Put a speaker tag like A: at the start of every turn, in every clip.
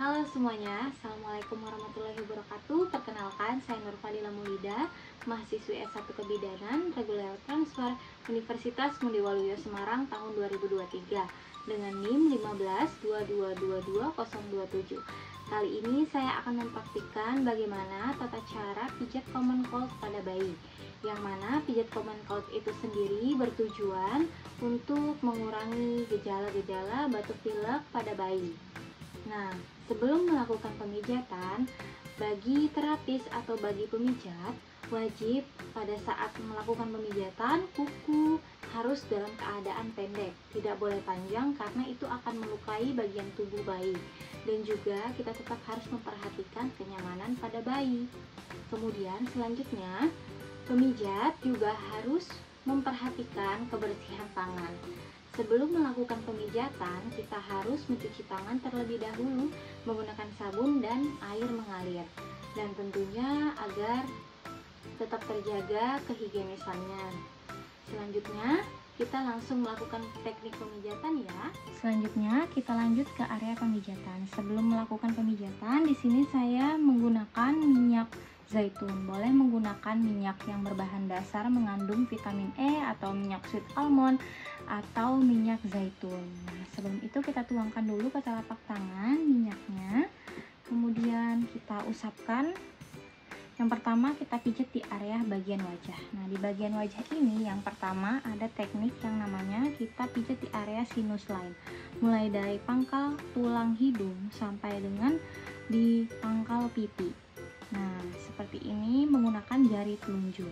A: Halo semuanya, Assalamualaikum warahmatullahi wabarakatuh. Perkenalkan, saya Nur Fadila Mulida, mahasiswi S1 Kebidanan, reguler transfer Universitas Mundi Waluyo Semarang tahun 2023 dengan NIM 152222027. Kali ini saya akan mempraktikkan bagaimana tata cara pijat common cold pada bayi, yang mana pijat common cold itu sendiri bertujuan untuk mengurangi gejala-gejala batuk pilek pada bayi. Nah, sebelum melakukan pemijatan, bagi terapis atau bagi pemijat, wajib pada saat melakukan pemijatan, kuku harus dalam keadaan pendek, tidak boleh panjang karena itu akan melukai bagian tubuh bayi. Dan juga kita tetap harus memperhatikan kenyamanan pada bayi. Kemudian selanjutnya, pemijat juga harus memperhatikan kebersihan tangan. Sebelum melakukan pemijatan, kita harus mencuci tangan terlebih dahulu menggunakan sabun dan air mengalir. Dan tentunya agar tetap terjaga kehigienisannya. Selanjutnya, kita langsung melakukan teknik pemijatan ya. Selanjutnya, kita lanjut ke area pemijatan. Sebelum melakukan pemijatan, di sini saya menggunakan minyak zaitun. Boleh menggunakan minyak yang berbahan dasar mengandung vitamin E atau minyak sweet almond atau minyak zaitun. Nah, sebelum itu kita tuangkan dulu ke telapak tangan minyaknya. Kemudian kita usapkan. Yang pertama kita pijat di area bagian wajah. Nah, di bagian wajah ini yang pertama ada teknik yang namanya kita pijat di area sinus line. Mulai dari pangkal tulang hidung sampai dengan di pangkal pipi. Nah, seperti ini menggunakan jari telunjuk.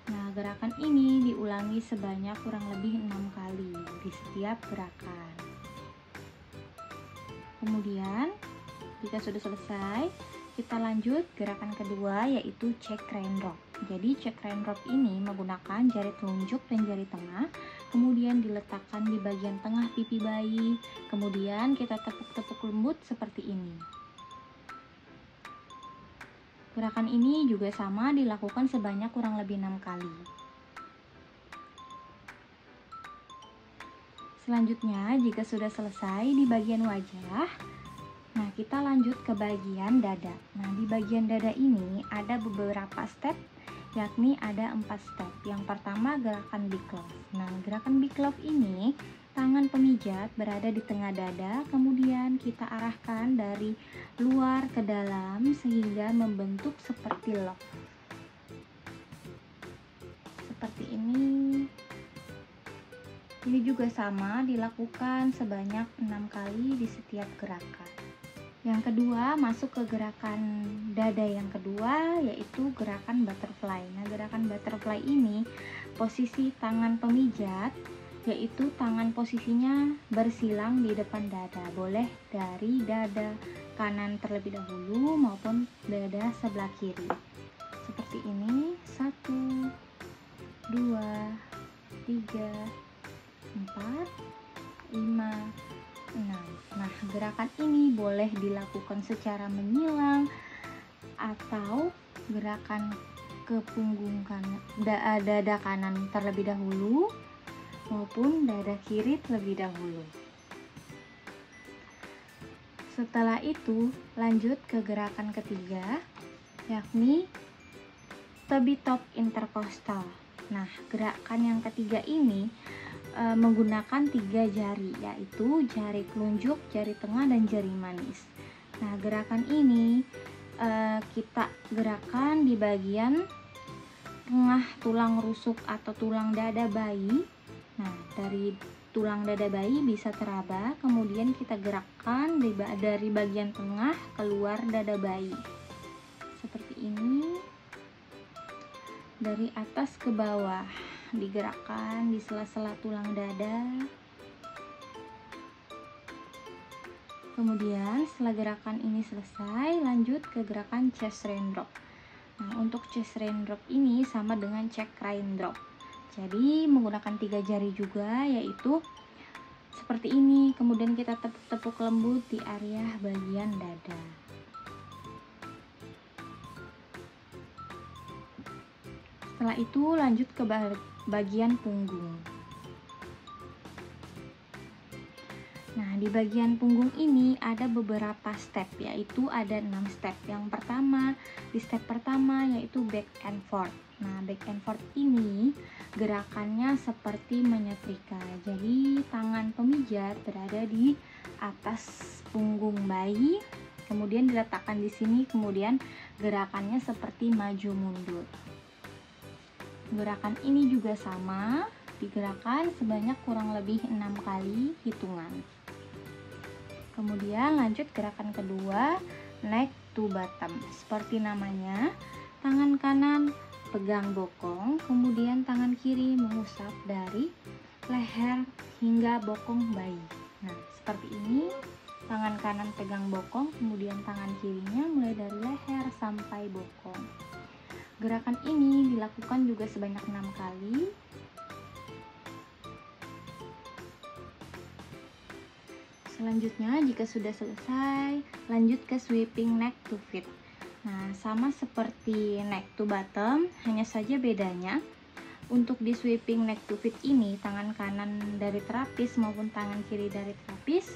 A: Nah, gerakan ini diulangi sebanyak kurang lebih 6 kali di setiap gerakan. Kemudian, jika sudah selesai, kita lanjut gerakan kedua yaitu check raindrop. Jadi, check raindrop ini menggunakan jari telunjuk dan jari tengah, kemudian diletakkan di bagian tengah pipi bayi, kemudian kita tepuk-tepuk lembut seperti ini. Gerakan ini juga sama dilakukan sebanyak kurang lebih 6 kali. Selanjutnya, jika sudah selesai di bagian wajah, nah kita lanjut ke bagian dada. Nah, di bagian dada ini ada beberapa step, yakni ada 4 step. Yang pertama gerakan big love. Nah, gerakan big love ini tangan pemijat berada di tengah dada, kemudian kita arahkan dari luar ke dalam sehingga membentuk seperti love. Seperti ini. Ini juga sama dilakukan sebanyak 6 kali di setiap gerakan. Yang kedua masuk ke gerakan dada yang kedua yaitu gerakan butterfly. Nah, gerakan butterfly ini posisi tangan pemijat yaitu tangan posisinya bersilang di depan dada. Boleh dari dada kanan terlebih dahulu maupun dada sebelah kiri. Seperti ini. 1, 2, 3, 4, 5, 6. Nah, gerakan ini boleh dilakukan secara menyilang atau gerakan ke punggung kanan, dada kanan terlebih dahulu maupun dada kiri terlebih dahulu. Setelah itu lanjut ke gerakan ketiga yakni toby top intercostal. Nah, gerakan yang ketiga ini menggunakan 3 jari yaitu jari telunjuk, jari tengah dan jari manis. Nah, gerakan ini kita gerakan di bagian tengah tulang rusuk atau tulang dada bayi. Nah, dari tulang dada bayi bisa teraba, kemudian kita gerakkan dari bagian tengah keluar dada bayi. Seperti ini. Dari atas ke bawah, digerakkan di sela-sela tulang dada. Kemudian setelah gerakan ini selesai, lanjut ke gerakan chest raindrop. Nah, untuk chest raindrop ini sama dengan check raindrop. Jadi menggunakan 3 jari juga yaitu seperti ini. Kemudian kita tepuk-tepuk lembut di area bagian dada. Setelah itu lanjut ke bagian punggung. Nah, di di bagian punggung ini ada beberapa step, yaitu ada 6 step. Yang pertama, di step pertama yaitu back and forth. Nah, back and forth ini gerakannya seperti menyetrika. Jadi tangan pemijat berada di atas punggung bayi, kemudian diletakkan di sini, kemudian gerakannya seperti maju mundur. Gerakan ini juga sama, digerakkan sebanyak kurang lebih 6 kali hitungan. Kemudian lanjut gerakan kedua, neck to bottom. Seperti namanya, tangan kanan pegang bokong, kemudian tangan kiri mengusap dari leher hingga bokong bayi. Nah, seperti ini, tangan kanan pegang bokong, kemudian tangan kirinya mulai dari leher sampai bokong. Gerakan ini dilakukan juga sebanyak 6 kali. Selanjutnya, jika sudah selesai, lanjut ke sweeping neck to feet. Nah, sama seperti neck to bottom, hanya saja bedanya untuk di sweeping neck to feet ini, tangan kanan dari terapis maupun tangan kiri dari terapis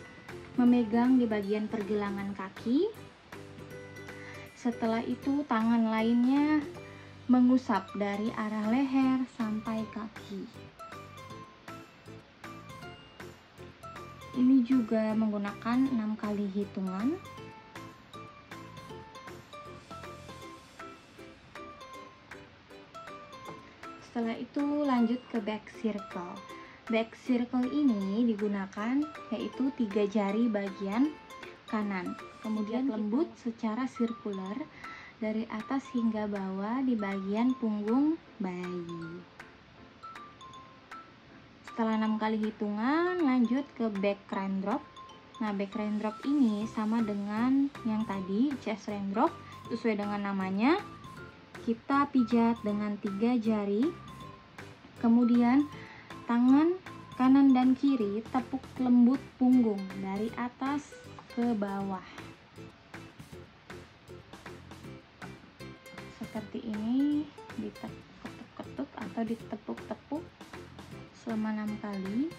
A: memegang di bagian pergelangan kaki. Setelah itu, tangan lainnya mengusap dari arah leher sampai kaki. Ini juga menggunakan 6 kali hitungan. Setelah itu lanjut ke back circle. Back circle ini digunakan yaitu 3 jari bagian kanan. Kemudian lembut secara sirkular dari atas hingga bawah di bagian punggung bayi. Setelah 6 kali hitungan, lanjut ke back crane drop. Nah, back crane drop ini sama dengan yang tadi, chest crane drop. Sesuai dengan namanya, kita pijat dengan 3 jari. Kemudian tangan kanan dan kiri tepuk lembut punggung dari atas ke bawah. Seperti ini, diketuk-ketuk atau ditepuk-tepuk selama 6 kali.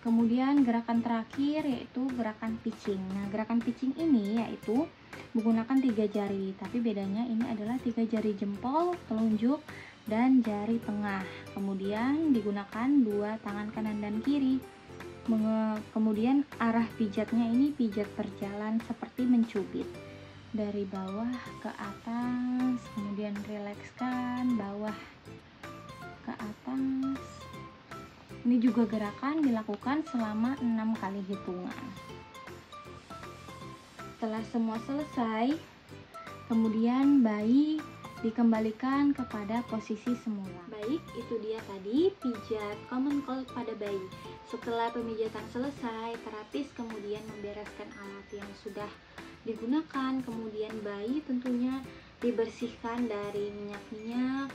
A: Kemudian gerakan terakhir yaitu gerakan pitching. Nah, gerakan pitching ini yaitu menggunakan 3 jari, tapi bedanya ini adalah 3 jari jempol, telunjuk, dan jari tengah. Kemudian digunakan 2 tangan kanan dan kiri. Kemudian arah pijatnya ini pijat berjalan seperti mencubit dari bawah ke atas, kemudian rilekskan bawah ke atas. Ini juga gerakan dilakukan selama 6 kali hitungan. Setelah semua selesai, kemudian bayi dikembalikan kepada posisi semula. Baik, itu dia tadi pijat common cold pada bayi. Setelah pemijatan selesai, terapis kemudian membereskan alat yang sudah digunakan. Kemudian bayi tentunya dibersihkan dari minyak-minyak,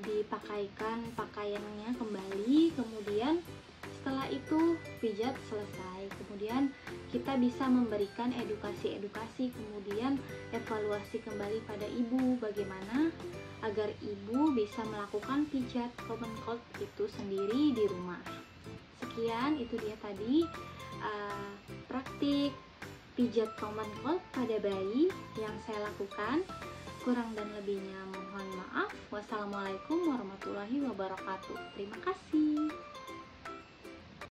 A: dipakaikan pakaiannya kembali, kemudian setelah itu pijat selesai. Kemudian kita bisa memberikan edukasi, kemudian evaluasi kembali pada ibu bagaimana agar ibu bisa melakukan pijat common cold itu sendiri di rumah. Sekian, itu dia tadi praktik pijat common cold pada bayi yang saya lakukan. Kurang dan lebihnya mohon maaf. Wassalamualaikum warahmatullahi wabarakatuh. Terima kasih.